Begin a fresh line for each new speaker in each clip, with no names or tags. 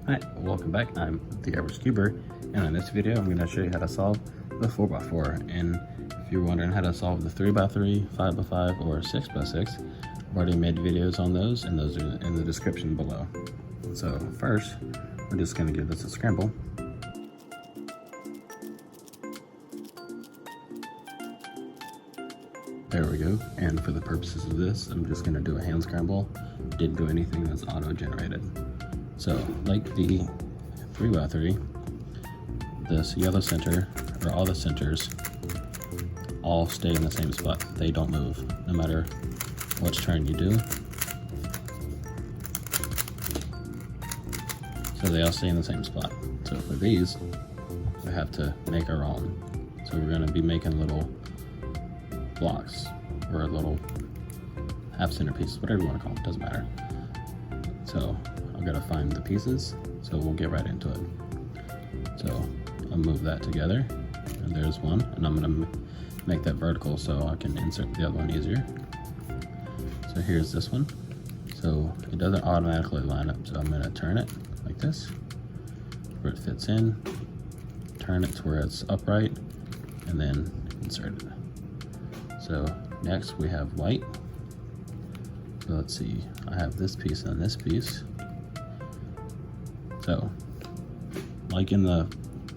Hi, welcome back. I'm the Average Cuber, and in this video I'm going to show you how to solve the 4x4. And if you're wondering how to solve the 3x3, 5x5, or 6x6, I've already made videos on those, and those are in the description below. So first, we're just going to give this a scramble. There we go. And for the purposes of this, I'm just going to do a hand scramble. Didn't do anything that's auto-generated. So, like the 3x3, this yellow center, or all the centers, all stay in the same spot. They don't move, no matter which turn you do. So they all stay in the same spot. So for these, we have to make our own. So we're going to be making little blocks, or little half center pieces, whatever you want to call them, doesn't matter. So I've got to find the pieces, so we'll get right into it. So I'll move that together, and there's one, and I'm going to make that vertical so I can insert the other one easier. So here's this one. So it doesn't automatically line up, so I'm going to turn it like this, where it fits in, turn it to where it's upright, and then insert it. So next we have white. So let's see, I have this piece and this piece. So, like in the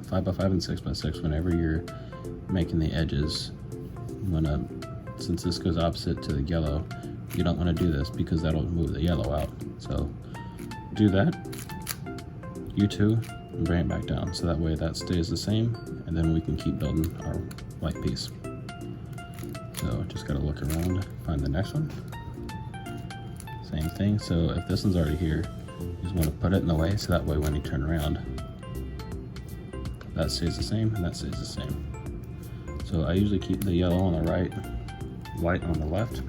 5x5 and 6x6, whenever you're making the edges, since this goes opposite to the yellow, you don't want to do this because that'll move the yellow out. So do that, U2, and bring it back down. So that way that stays the same, and then we can keep building our white piece. So just gotta look around, find the next one. Same thing, so if this one's already here, you just want to put it in the way, so that way when you turn around, that stays the same and that stays the same. So I usually keep the yellow on the right, white on the left,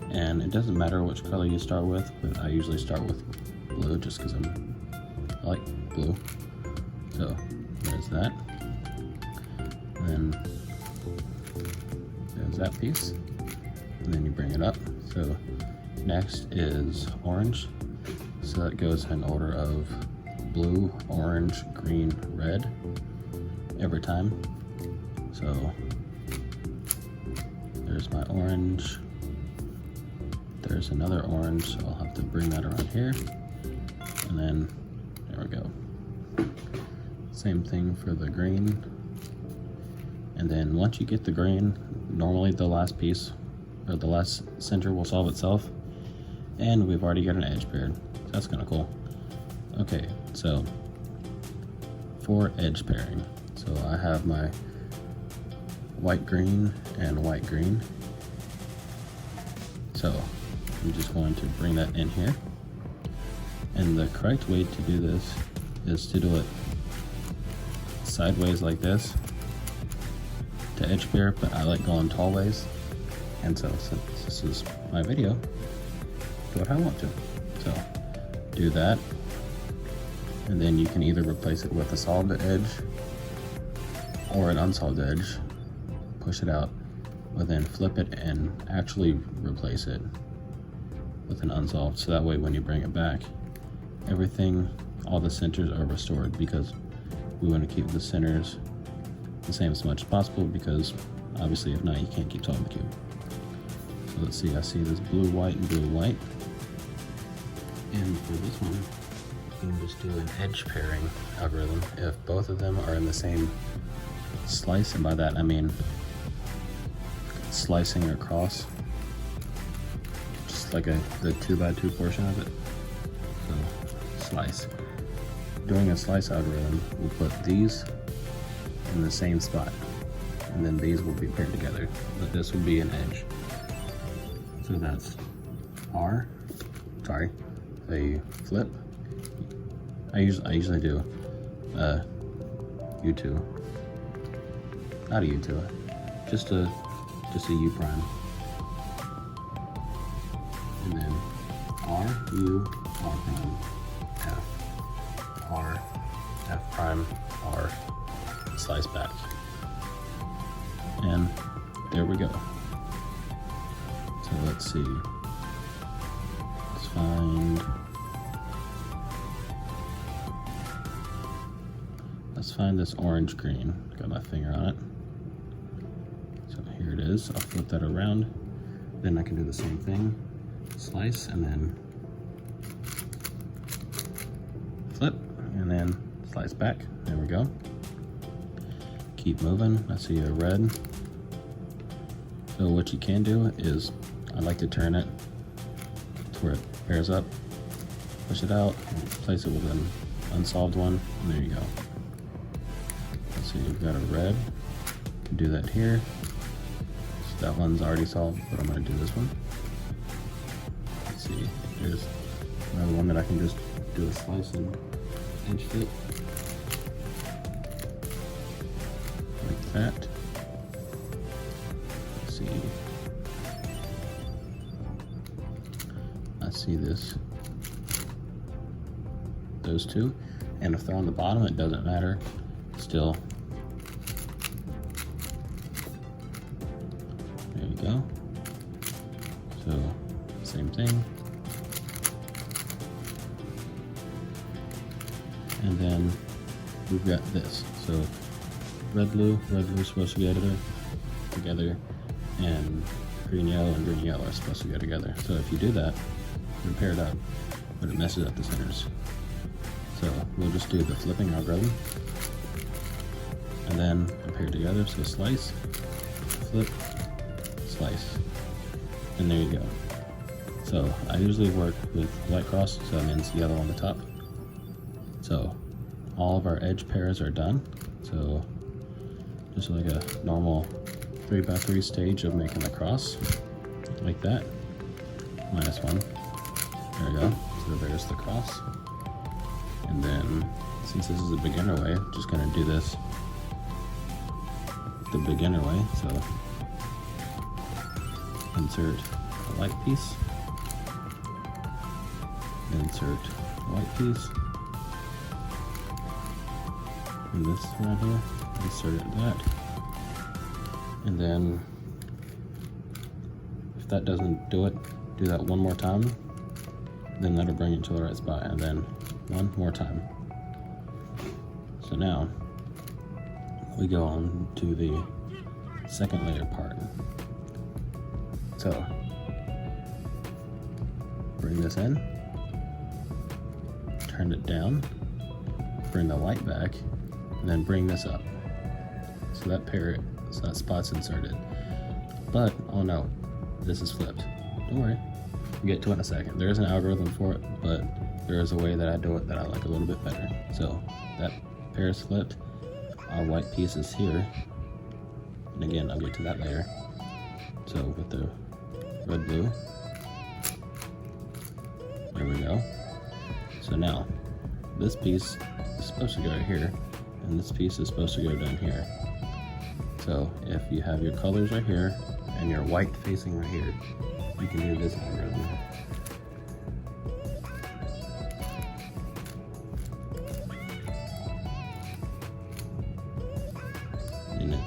and it doesn't matter which color you start with, but I usually start with blue just because I like blue. So there's that, and then there's that piece, and then you bring it up. So next is orange. So that goes in order of blue, orange, green, red every time. So there's my orange. There's another orange, so I'll have to bring that around here. And then there we go. Same thing for the green. And then once you get the green, normally the last piece, or the last center, will solve itself. And we've already got an edge paired. That's kind of cool. Okay, so for edge pairing, so I have my white green and white green. So I'm just going to bring that in here. And the correct way to do this is to do it sideways like this to edge pair, but I like going tall ways. And so since this is my video, do what I want to. So do that, and then you can either replace it with a solved edge or an unsolved edge, push it out, but then flip it and actually replace it with an unsolved, so that way when you bring it back, everything, all the centers are restored, because we want to keep the centers the same as much as possible, because obviously if not, you can't keep solving the cube. So let's see, I see this blue, white, and blue, white. And for this one, you can just do an edge pairing algorithm if both of them are in the same slice, and by that I mean slicing across, just like the 2x2 portion of it. So slice. Doing a slice algorithm, we'll put these in the same spot, and then these will be paired together, but this will be an edge. So that's a flip. I usually do U2, not a U2, just a U prime, and then R, U, R prime, F, R, F prime, R, slice back, and there we go. So let's see. Let's find let's find this orange green. Got my finger on it. So here it is. I'll flip that around. Then I can do the same thing. Slice and then flip and then slice back. There we go. Keep moving. I see a red. So what you can do is, I like to turn it to where it pairs up, push it out, and place it with an unsolved one, and there you go. So you've got a red. You can do that here. So that one's already solved, but I'm going to do this one. Let's see, there's another one that I can just do a slice and inch fit. Like that. Let's see. I see this. Those two. And if they're on the bottom, it doesn't matter. Still. There you go. So, same thing. And then we've got this. So red blue is supposed to go together, and green yellow and green yellow are supposed to go together. So if you do that, they're paired up, but it messes up the centers. So we'll just do the flipping algorithm, and then they're paired together. So slice, flip, slice, and there you go. So I usually work with white cross, so that means yellow on the top. So all of our edge pairs are done. So just like a normal 3x3 stage of making a cross, like that, -1. There we go. So there's the cross. And then, since this is a beginner way, I'm just gonna do this the beginner way. So insert a white piece, insert a white piece, and this right here, insert that, and then if that doesn't do it, do that one more time, then that'll bring it to the right spot, and then one more time. So now we go on to the second layer part. So bring this in, turn it down, bring the white back, and then bring this up. So that spot's inserted. But, oh no, this is flipped. Don't worry, we'll get to it in a second. There is an algorithm for it, but there is a way that I do it that I like a little bit better. So that pair is flipped, our white piece is here, and again, I'll get to that later. So with the red blue, there we go. So now, this piece is supposed to go right here, and this piece is supposed to go down here. So if you have your colors right here, and your white facing right here, you can do this algorithm. And it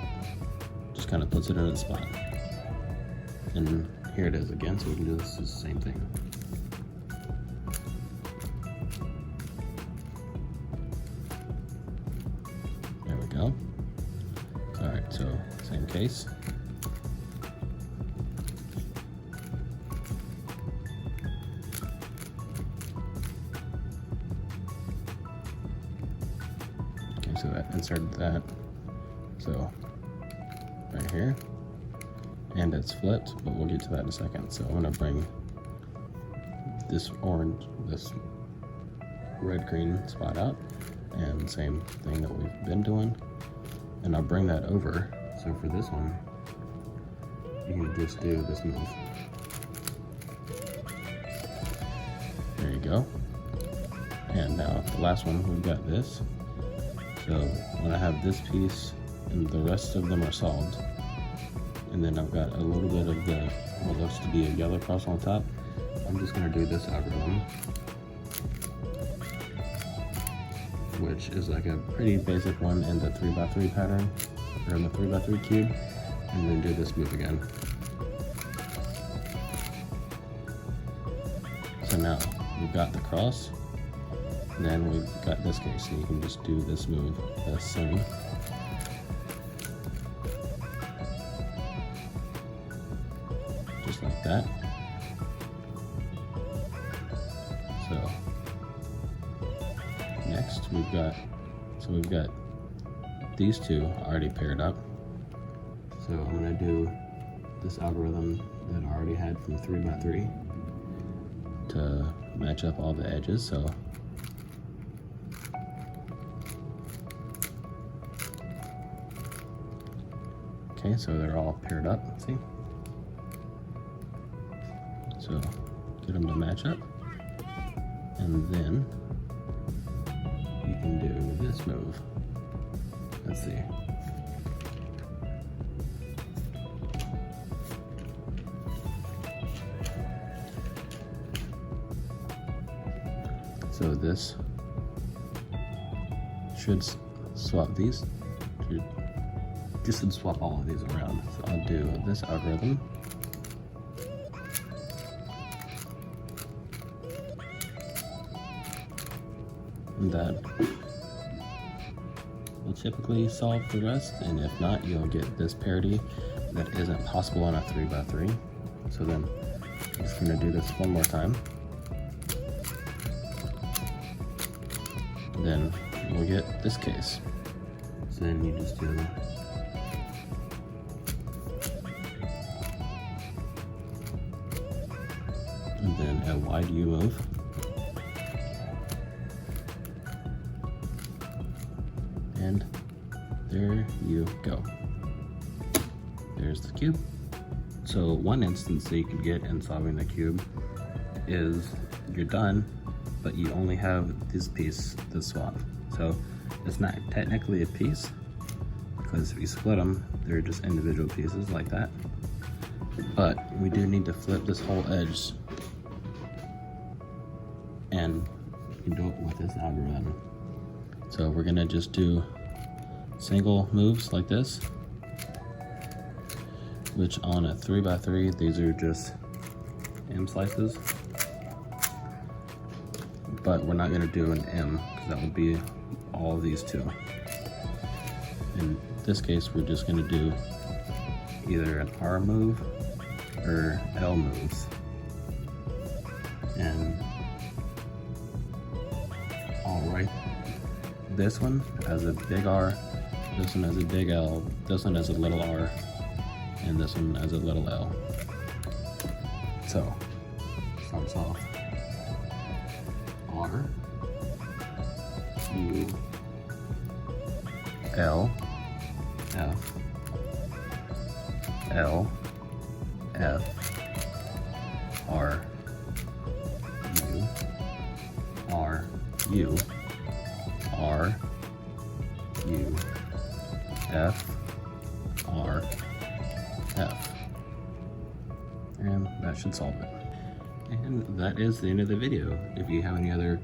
just kind of puts it in its spot. And here it is again, so we can do this the same thing. There we go. Alright, so same case. Okay, so that inserted that. So right here. And it's flipped, but we'll get to that in a second. So I'm gonna bring this red-green spot out, and same thing that we've been doing. And I'll bring that over. So for this one, you can just do this move. There you go. And now the last one, we've got this. So when I have this piece and the rest of them are solved, and then I've got a little bit of the what looks to be a yellow cross on top, I'm just going to do this algorithm, which is like a pretty basic one in the 3x3 pattern, or in the 3x3 cube, and then do this move again. So now we've got the cross, Then we've got this case, and you can just do this move the same. Just like that. So next we've got these two already paired up. So I'm gonna do this algorithm that I already had from 3x3 to match up all the edges. So okay, so they're all paired up, see? So get them to match up, and then you can do this move. Let's see. So this should swap these. Just should swap all of these around. So I'll do this algorithm. And that will typically solve the rest, and if not, you'll get this parity that isn't possible on a 3x3. So then I'm just going to do this one more time. Then we'll get this case. So then you just do and then a wide U move. And there you go. There's the cube. So one instance that you could get in solving the cube is you're done, but you only have this piece to swap. So it's not technically a piece, because if you split them, they're just individual pieces like that. But we do need to flip this whole edge, and you can do it with this algorithm. So we're gonna just do single moves like this, which on a 3x3, these are just M slices. But we're not gonna do an M, because that would be all of these two. In this case, we're just gonna do either an R move or L moves. And all right, this one has a big R, this one has a big L, this one has a little R, and this one has a little L. So, starts off R, U, L, F, L, F, R, U, R, U, R, U, F, R, F. And that should solve it. And that is the end of the video. If you have any other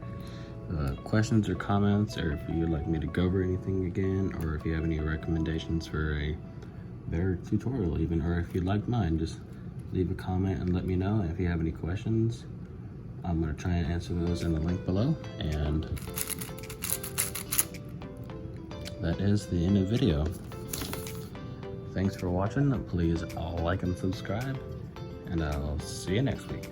questions or comments, or if you'd like me to go over anything again, or if you have any recommendations for a better tutorial even, or if you'd like mine, just leave a comment and let me know. If you have any questions, I'm going to try and answer those in the link below. And that is the end of the video. Thanks for watching. Please like and subscribe, and I'll see you next week.